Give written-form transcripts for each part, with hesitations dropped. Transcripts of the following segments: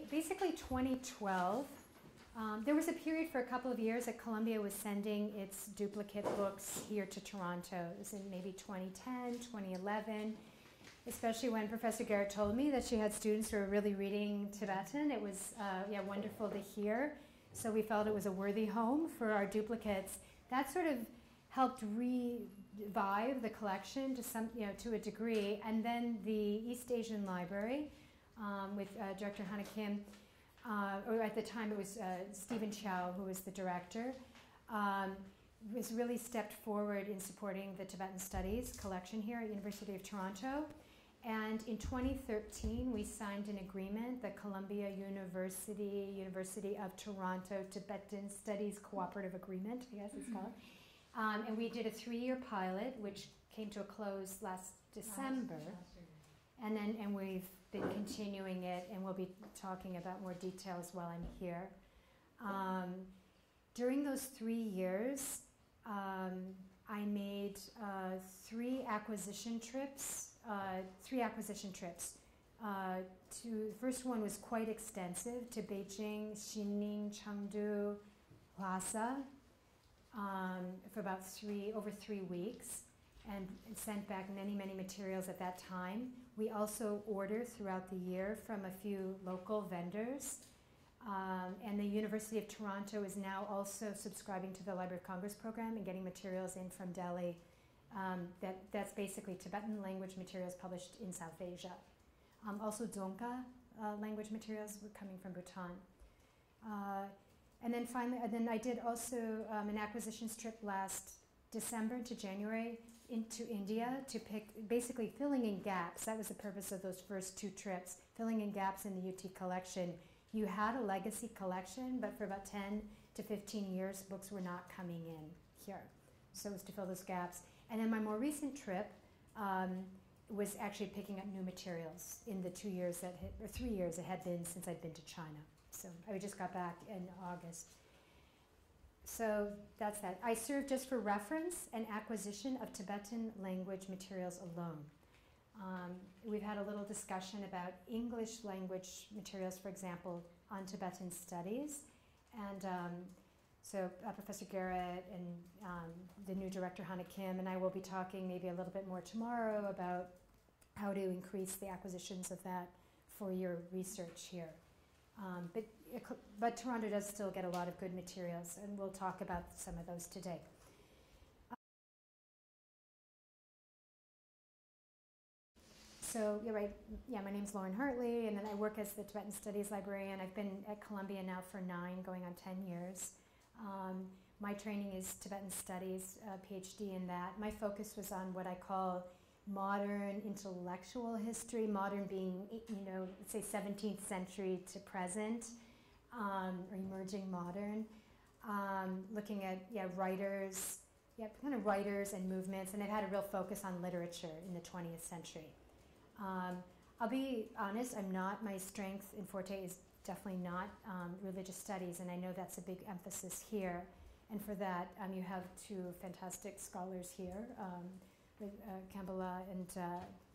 Basically 2012, there was a period for a couple of years that Columbia was sending its duplicate books here to Toronto. It was in maybe 2010, 2011, especially when Professor Garrett told me that she had students who were really reading Tibetan. It was wonderful to hear. So we felt it was a worthy home for our duplicates. That sort of helped revive the collection to a degree. And then the East Asian Library with Director Hannah Kim, or at the time it was Stephen Chow who was the director, was really stepped forward in supporting the Tibetan Studies collection here at University of Toronto. And in 2013, we signed an agreement, the Columbia University of Toronto Tibetan Studies Cooperative Agreement, I guess it's called. And we did a 3-year pilot, which came to a close last December. And we've been continuing it, and we'll be talking about more details while I'm here. During those 3 years, I made 3 acquisition trips. The first one was quite extensive, to Beijing, Xining, Chengdu, Lhasa, for about over 3 weeks, and sent back many, many materials at that time. We also order throughout the year from a few local vendors. And the University of Toronto is now also subscribing to the Library of Congress program and getting materials in from Delhi. That's basically Tibetan language materials published in South Asia. Also Dzongkha language materials were coming from Bhutan. And then finally, I did also an acquisitions trip last December to January into India to basically filling in gaps. That was the purpose of those first 2 trips, filling in gaps in the UT collection. You had a legacy collection, but for about 10 to 15 years, books were not coming in here. So it was to fill those gaps. And then my more recent trip was actually picking up new materials in the 2 years or 3 years it had been since I'd been to China. So I just got back in August. So that's that. I serve, just for reference, an acquisition of Tibetan language materials alone. We've had a little discussion about English language materials, for example, on Tibetan studies. And so Professor Garrett and the new director, Hannah Kim, and I will be talking maybe a little bit more tomorrow about how to increase the acquisitions of that for your research here. But Toronto does still get a lot of good materials, and we'll talk about some of those today. So you're right, yeah, my name's Lauran Hartley, and then I work as the Tibetan Studies librarian. I've been at Columbia now for 9, going on 10 years. My training is Tibetan Studies, PhD in that. My focus was on what I call modern intellectual history, modern being, let's say 17th century to present, or emerging modern, looking at writers, writers and movements, and I've had a real focus on literature in the 20th century. I'll be honest, my strength in forte is definitely not religious studies, and I know that's a big emphasis here. And for that, you have 2 fantastic scholars here, with Kambala and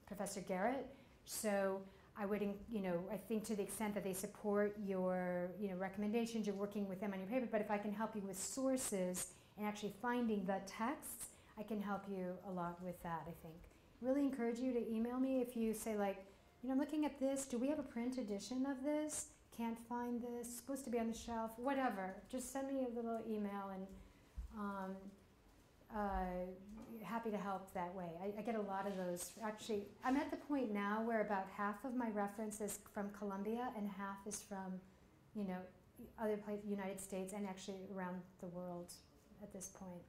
Professor Garrett. So I would, I think to the extent that they support your, recommendations, you're working with them on your paper, but if I can help you with sources and actually finding the texts, I can help you a lot with that, I think. Really encourage you to email me if you say, like, I'm looking at this, do we have a print edition of this? Can't find this, it's supposed to be on the shelf, whatever. Just send me a little email, and happy to help that way. I get a lot of those. Actually, I'm at the point now where about half of my reference is from Columbia and half is from, other places, United States, and actually around the world at this point.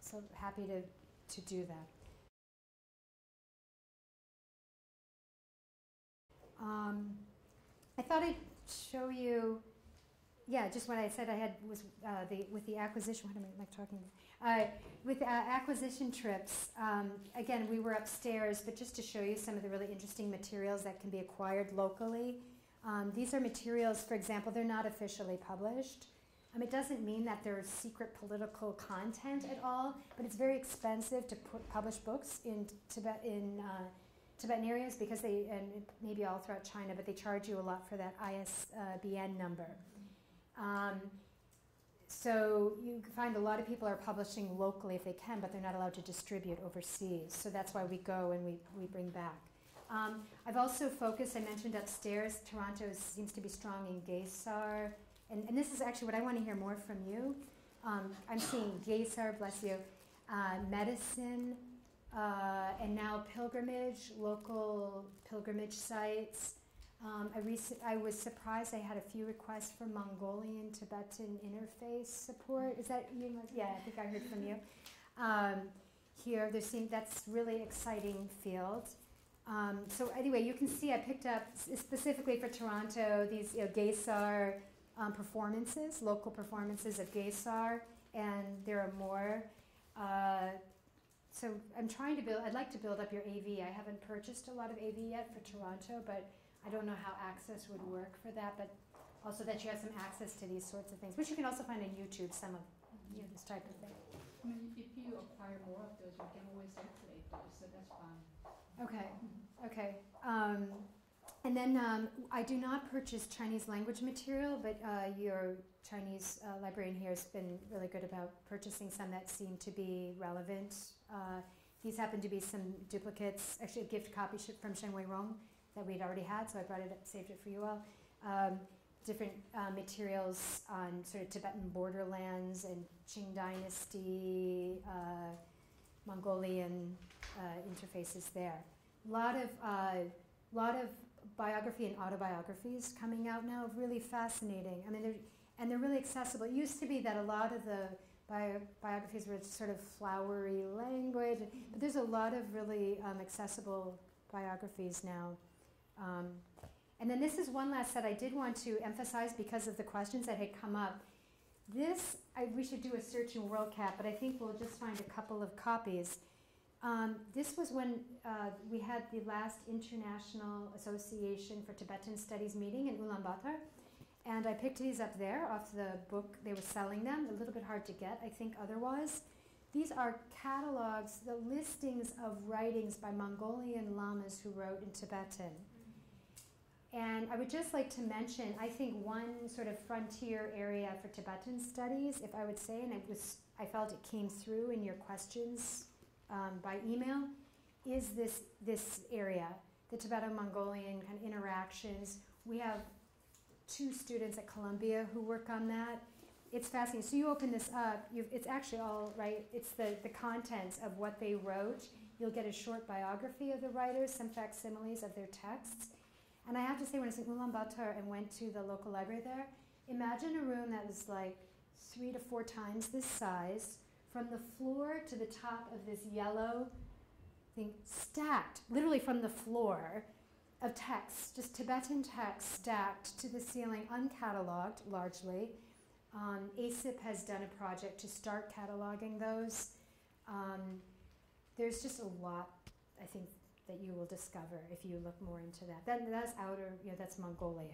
So happy to do that. I thought I'd show you, just what I said I had was with the acquisition, what am I talking about? With acquisition trips, again, we were upstairs, but just to show you some of the really interesting materials that can be acquired locally. These are materials, for example, they're not officially published. It doesn't mean that there's secret political content at all, but it's very expensive to publish books in Tibetan areas because they, and maybe all throughout China, but they charge you a lot for that ISBN number. So you can find a lot of people are publishing locally if they can, but they're not allowed to distribute overseas. So that's why we go and we bring back. I've also focused, I mentioned upstairs, Toronto seems to be strong in Gaysar. And this is actually what I want to hear more from you. I'm seeing Gaysar, bless you, medicine, and now pilgrimage, local pilgrimage sites. I was surprised I had a few requests for Mongolian Tibetan interface support. Is that you? Yeah, I think I heard from you. Here, that's really exciting field. So anyway, you can see I picked up specifically for Toronto these Gaysar performances, local performances of Gaysar, and there are more. So I'm trying to I'd like to build up your AV. I haven't purchased a lot of AV yet for Toronto, but I don't know how access would work for that, but also that you have some access to these sorts of things, which you can also find on YouTube, some of this type of thing. I mean, if you acquire more of those, you can always circulate those, so that's fine. Okay, okay. And then I do not purchase Chinese language material, but your Chinese librarian here has been really good about purchasing some that seem to be relevant. These happen to be some duplicates, actually a gift copy from Shen Wei Rong that we'd already had, so I brought it up, saved it for you all. Different materials on sort of Tibetan borderlands and Qing Dynasty, Mongolian interfaces there. Lot of biography and autobiographies coming out now, really fascinating. I mean, they're really accessible. It used to be that a lot of the biographies were sort of flowery language, but there's a lot of really accessible biographies now. And then this is one last set I did want to emphasize because of the questions that had come up. This, we should do a search in WorldCat, but I think we'll just find a couple of copies. This was when we had the last International Association for Tibetan Studies meeting in Ulaanbaatar, and I picked these up there off the book. They were selling them, a little bit hard to get, I think, otherwise. These are catalogs, the listings of writings by Mongolian lamas who wrote in Tibetan. And I would just like to mention, I think one sort of frontier area for Tibetan studies, if I would say, and I felt it came through in your questions by email, is this area, the Tibeto-Mongolian kind of interactions. We have 2 students at Columbia who work on that. It's fascinating. So you open this up, it's actually all, right, it's the contents of what they wrote. You'll get a short biography of the writers, some facsimiles of their texts. And I have to say, when I was in Ulaanbaatar and went to the local library there, imagine a room that was like 3 to 4 times this size, from the floor to the top of this yellow thing, stacked, literally from the floor, of texts, just Tibetan texts stacked to the ceiling, uncatalogued largely. ASIP has done a project to start cataloging those. There's just a lot, I think, that you will discover if you look more into that. That's outer, that's Mongolia.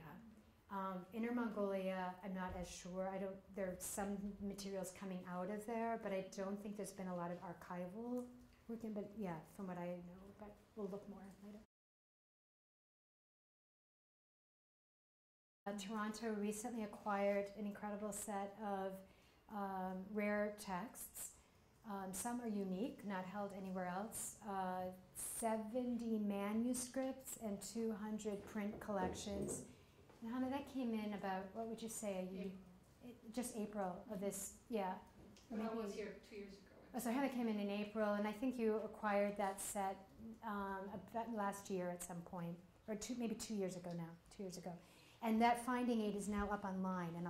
Inner Mongolia, I'm not as sure. There are some materials coming out of there, but I don't think there's been a lot of archival working, but yeah, from what I know, but we'll look more later. Toronto recently acquired an incredible set of rare texts. Some are unique, not held anywhere else. 70 manuscripts and 200 print collections. And Hannah, that came in about, what would you say? Just April of this, yeah. Well, I was here 2 years ago. Oh, so Hannah came in April, and I think you acquired that set about last year at some point, or maybe 2 years ago now, 2 years ago. And that finding aid is now up online, and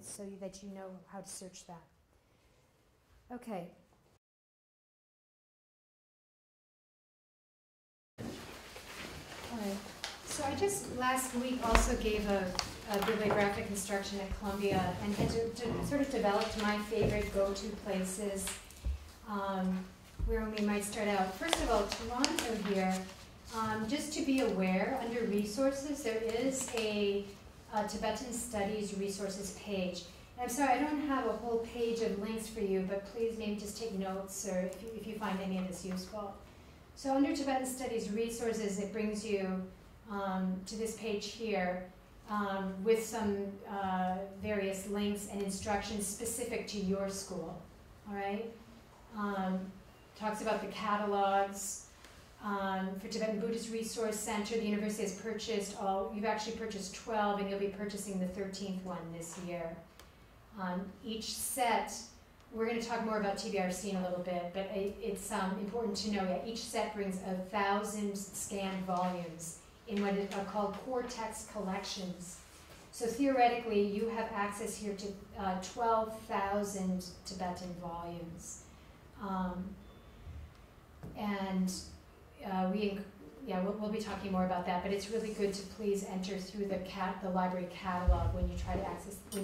so that you know how to search that. Okay. All right. So I just last week also gave a bibliographic instruction at Columbia and had to sort of developed my favorite go-to places where we might start out. First of all, Toronto here. Just to be aware, under resources, there is a Tibetan Studies resources page. And I'm sorry, I don't have a whole page of links for you, but please maybe just take notes or if you find any of this useful. So under Tibetan Studies resources, it brings you to this page here with some various links and instructions specific to your school, all right? Talks about the catalogs. For Tibetan Buddhist Resource Center, the university has purchased you've actually purchased 12, and you'll be purchasing the 13th one this year. Each set, we're going to talk more about TBRC in a little bit, but it's important to know that each set brings 1,000 scanned volumes in what are called core text collections. So theoretically, you have access here to 12,000 Tibetan volumes. We'll be talking more about that, but it's really good to please enter through the library catalog when you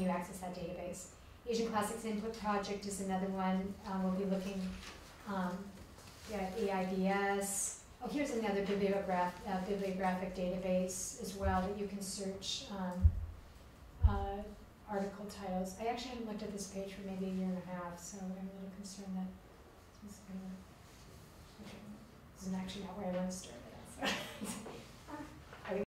access that database. Asian Classics Input Project is another one. We'll be looking at AIDS. Oh, here's another bibliographic database as well that you can search article titles. I actually haven't looked at this page for maybe a year and a half, so I'm a little concerned that this isn't actually not where I want to start it. So.